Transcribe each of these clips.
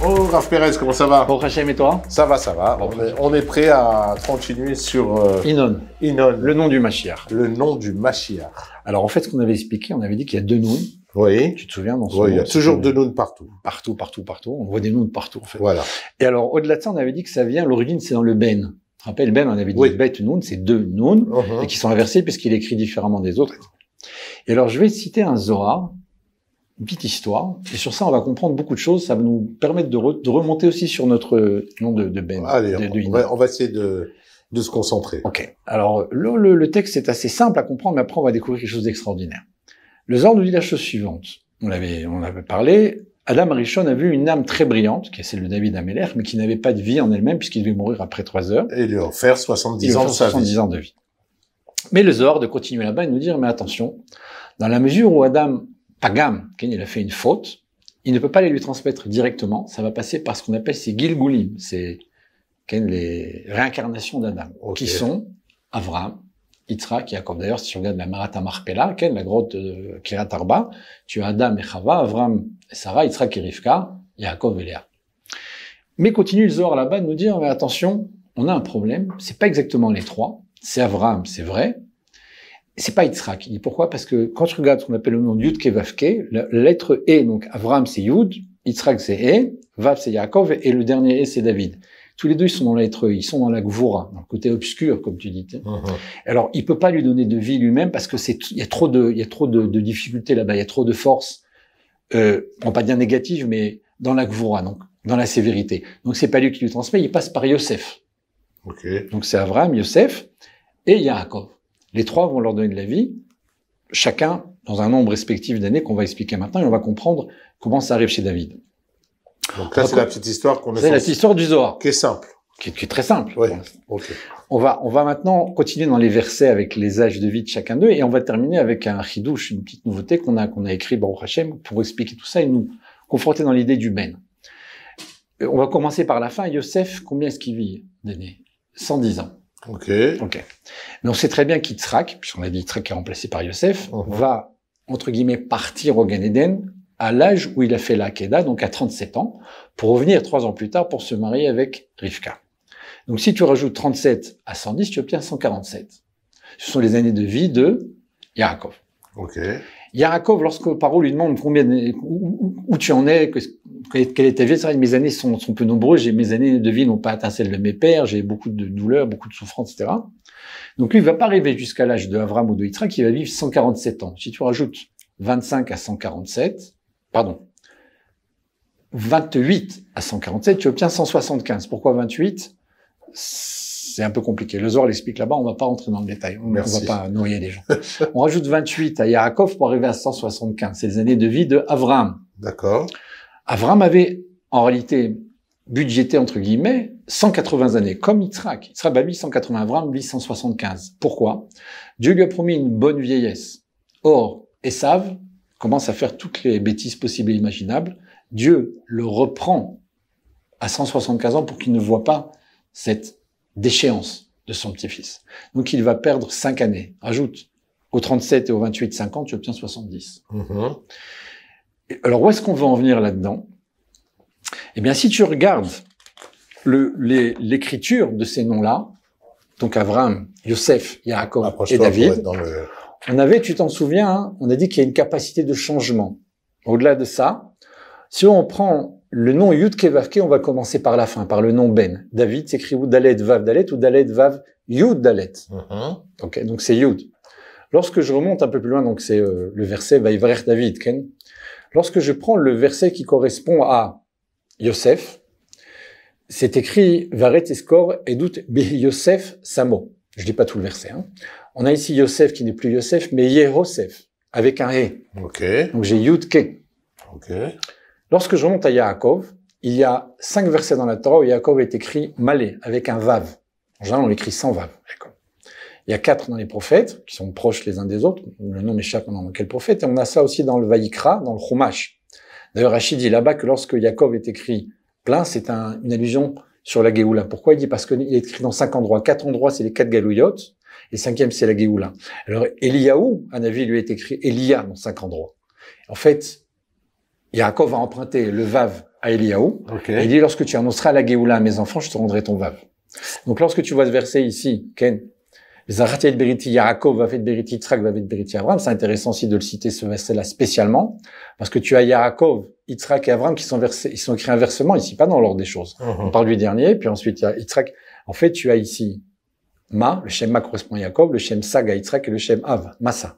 Oh, Rav Perez, comment ça va? Bon, Hachem et toi? Ça va, ça va. On est prêt à continuer sur Inon, Inon, le nom du Mashiach. le nom du Mashiach. Alors, en fait, ce qu'on avait expliqué, on avait dit qu'il y a deux noms. Oui. Tu te souviens dans ce Oui, il y a nom, toujours deux noms partout. Partout. On voit des noms de partout, en fait. Voilà. Et alors, au-delà de ça, on avait dit que ça vient, l'origine, c'est dans le Ben. Tu te rappelles, Ben, on avait dit Oui. Bet Noun, c'est deux Noun, et qui sont inversés puisqu'il est écrit différemment des autres. Et alors, je vais citer un Zohar, une petite histoire, et sur ça, on va comprendre beaucoup de choses. Ça va nous permettre de remonter aussi sur notre nom de Ben. Allez, de on va essayer de se concentrer. Ok. Alors, le texte est assez simple à comprendre, mais après, on va découvrir quelque chose d'extraordinaire. Le Zohar nous dit la chose suivante. On avait parlé. Adam Rishon a vu une âme très brillante, qui est celle de David Améler, mais qui n'avait pas de vie en elle-même, puisqu'il devait mourir après 3 heures. Et il lui a offert 70 ans de sa vie. 70 ans de vie. Mais le Zohar, de continuer là-bas, il nous dit, mais attention, dans la mesure où Adam, Pagam, il a fait une faute, il ne peut pas les lui transmettre directement, ça va passer par ce qu'on appelle ces Gilgulim, c'est les réincarnations d'Adam, qui sont Avraham, Yitzhak, Yaakov. D'ailleurs, si tu regardes la Marat Marpella, la grotte de Kiryat Arba, tu as Adam et Chava, Avraham et Sarah, Yitzhak et Rivka, Yaakov et Léa. Mais continue le Zohar là-bas de nous dire, mais attention, on a un problème, c'est pas exactement les trois, c'est Avraham, c'est vrai, c'est pas Yitzhak. Il dit pourquoi? Parce que quand tu regardes ce qu'on appelle le nom Yud Kevavke, la lettre E, donc Avraham c'est Yud, Yitzhak c'est E, Vav c'est Yaakov, et le dernier E c'est David. Tous les deux, ils sont dans la lettre E, ils sont dans la Gvura, dans le côté obscur, comme tu dis. Alors, il peut pas lui donner de vie lui-même parce que il y a trop de difficultés là-bas, il y a trop de force, on va pas dire négative, mais dans la Gvura, donc, dans la sévérité. Donc, c'est pas lui qui lui transmet, il passe par Yosef. Donc, c'est Avraham, Yosef et Yaakov. Les trois vont leur donner de la vie, chacun dans un nombre respectif d'années qu'on va expliquer maintenant, et on va comprendre comment ça arrive chez David. Donc là, c'est la petite histoire qu'on a. C'est la petite histoire du Zohar. Qui est simple. Qui est très simple. Oui. Okay. On va maintenant continuer dans les versets avec les âges de vie de chacun d'eux, et on va terminer avec un chidouche, une petite nouveauté qu'on a écrit Baruch Hashem pour expliquer tout ça et nous confronter dans l'idée du Ben. On va commencer par la fin. Yosef, combien est-ce qu'il vit d'années? 110 ans. Ok. Mais on sait très bien qu'Yitzhak, puisqu'on a dit Yitzhak est remplacé par Yosef, va, entre guillemets, partir au Gan Eden à l'âge où il a fait la Akedah, donc à 37 ans, pour revenir 3 ans plus tard pour se marier avec Rivka. Donc si tu rajoutes 37 à 110, tu obtiens 147. Ce sont les années de vie de Yaakov. Yaakov, lorsque Paro lui demande où tu en es, quelle est ta vie, ça, mes années sont peu nombreuses, mes années de vie n'ont pas atteint celles de mes pères, j'ai beaucoup de douleurs, beaucoup de souffrances, etc. Donc lui, il va pas arriver jusqu'à l'âge de Avram ou de Yitzhak, il va vivre 147 ans. Si tu rajoutes 25 à 147, 28 à 147, tu obtiens 175. Pourquoi 28? C'est un peu compliqué. Le Zohar l'explique là-bas, on va pas rentrer dans le détail. On va pas noyer les gens. On rajoute 28 à Yaakov pour arriver à 175. C'est les années de vie de Avraham. D'accord. Avraham avait, en réalité, budgété, entre guillemets, 180 années, comme Yitzhak. Yitzhak va vivre 180, Avraham vit 175. Pourquoi? Dieu lui a promis une bonne vieillesse. Or, Esav commence à faire toutes les bêtises possibles et imaginables. Dieu le reprend à 175 ans pour qu'il ne voit pas cette déchéance de son petit-fils. Donc il va perdre 5 années. Ajoute au 37 et au 28, 50, tu obtiens 70. Alors où est-ce qu'on veut en venir là-dedans? Eh bien, si tu regardes l'écriture de ces noms-là, donc Avraham, Yosef, Yaakov et David, on avait, tu t'en souviens, hein, on a dit qu'il y a une capacité de changement. Au-delà de ça, si on prend le nom Yud Kevavke, on va commencer par la fin, par le nom Ben. David s'écrit ou Dalet Vav Dalet ou Dalet Vav Yud Dalet. Ok, donc c'est Yud. Lorsque je remonte un peu plus loin, donc c'est le verset Vaïvrech David, Ken. Lorsque je prends le verset qui correspond à Yosef, c'est écrit Varet Eskor Edut Bi Yosef Samo. Je dis pas tout le verset, hein. On a ici Yosef qui n'est plus Yosef, mais Yehosef, avec un E. Donc j'ai Yud Ke. Lorsque je remonte à Yaakov, il y a 5 versets dans la Torah où Yaakov est écrit Malé, avec un Vav. En général, on l'écrit sans Vav. Il y a 4 dans les prophètes, qui sont proches les uns des autres. Le nom m'échappe dans quel prophète. Et on a ça aussi dans le Vaïkra, dans le Chumash. D'ailleurs, Rachid dit là-bas que lorsque Yaakov est écrit plein, c'est une allusion sur la Géoula. Pourquoi il dit? Parce qu'il est écrit dans 5 endroits. 4 endroits, c'est les 4 Galouyot. Et 5e, c'est la Géoula. Alors, Eliyahu, un avis, lui est écrit Elia dans 5 endroits. En fait, Yaakov a emprunté le Vav à Eliaou. Okay. Il dit, lorsque tu annonceras la Géoula à mes enfants, je te rendrai ton vave. Donc, lorsque tu vois ce verset ici, Ken, Zarati et Beriti Yaakov, va fait Beriti Yitzhak, va fait Beriti Abraham, c'est intéressant aussi de le citer ce verset-là spécialement, parce que tu as Yaakov, Yitzhak et Abraham qui sont versés, ils sont écrits inversement ici, pas dans l'ordre des choses. On parle du dernier, puis ensuite il y a Yitzhak. En fait, tu as ici Ma, le Shem Ma correspond à Yaakov, le Shem Sag à Yitzhak et le Shem Av, Massa.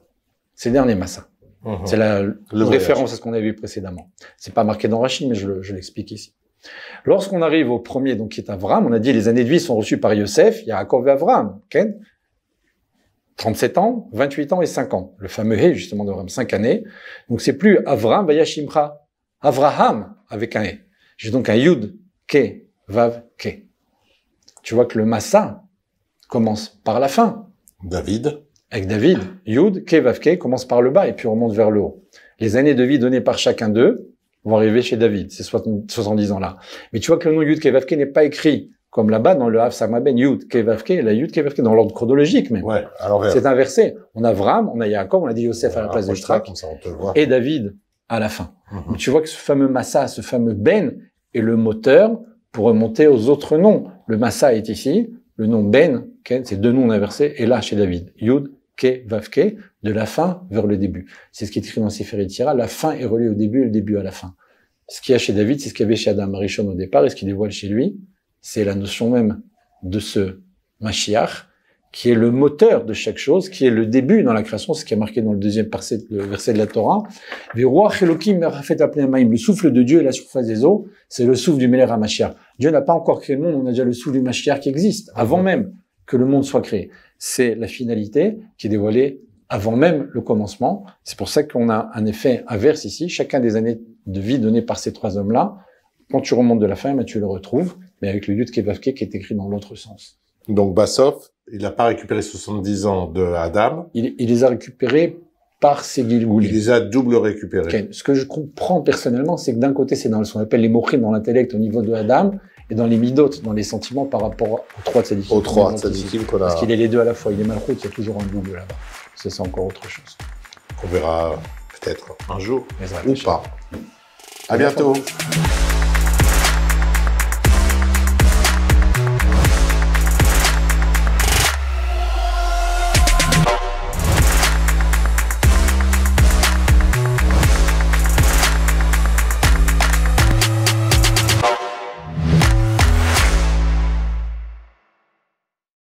C'est le dernier Massa. C'est la référence à ce qu'on avait vu précédemment. C'est pas marqué dans Rashi, mais je l'explique ici. Lorsqu'on arrive au premier, donc qui est Avraham, on a dit les années de vie sont reçues par Yosef, Yaakov et Avraham. Ken, 37 ans, 28 ans et 5 ans. Le fameux He, justement, d'Avraham, 5 années. Donc c'est plus Avraham, Vayashimcha. Avraham, avec un He. J'ai donc un Yud, Ke, Vav, Ke. Tu vois que le Massa commence par la fin. David. Avec David, Yud, Ke, Vav, Ke commence par le bas et puis remonte vers le haut. Les années de vie données par chacun d'eux vont arriver chez David, ces 70 ans-là. Mais tu vois que le nom Yud, Ke, Vav, Ke n'est pas écrit comme là-bas dans le Hav Samaben, Yud, Ke, Vav, Ke, la Yud, Ke, Vav, Ke, dans l'ordre chronologique même. Ouais, à l'envers. C'est inversé. On a Avraham, on a Yaakov, on a dit Yosef à la place de Yitzhak, et David à la fin. Donc, tu vois que ce fameux Massa, ce fameux Ben, est le moteur pour remonter aux autres noms. Le Massa est ici, le nom Ben, c'est deux noms inversés, et là chez David. Yud, Ke, Vav, Ke, de la fin vers le début. C'est ce qui est écrit dans Sefer Yetzira, la fin est reliée au début et le début à la fin. Ce qu'il y a chez David, c'est ce qu'il y avait chez Adam Rishon au départ, et ce qu'il dévoile chez lui, c'est la notion même de ce Mashiach, qui est le moteur de chaque chose, qui est le début dans la création, ce qui est marqué dans le deuxième verset de la Torah. Le souffle de Dieu et la surface des eaux, c'est le souffle du Melech HaMashiach. Dieu n'a pas encore créé le monde, on a déjà le souffle du Mashiach qui existe, avant même que le monde soit créé. C'est la finalité qui est dévoilée avant même le commencement. C'est pour ça qu'on a un effet inverse ici. Chacun des années de vie données par ces trois hommes-là, quand tu remontes de la fin, tu le retrouves, mais avec le Yud Ke Vav Ke qui est écrit dans l'autre sens. Donc Bassov, il n'a pas récupéré 70 ans de Adam. Il les a récupérés par ses Gilgoulim. Il les a double récupérés. Okay. Ce que je comprends personnellement, c'est que d'un côté, c'est dans ce qu'on appelle les mochim dans l'intellect au niveau de Adam, et dans les midot, dans les sentiments par rapport aux trois tzadikim. Aux trois tzadikim qu'on a. Parce qu'il est les deux à la fois. Il est malchoute, il y a toujours un double là-bas. C'est encore autre chose. On verra peut-être un jour ou pas. À bientôt.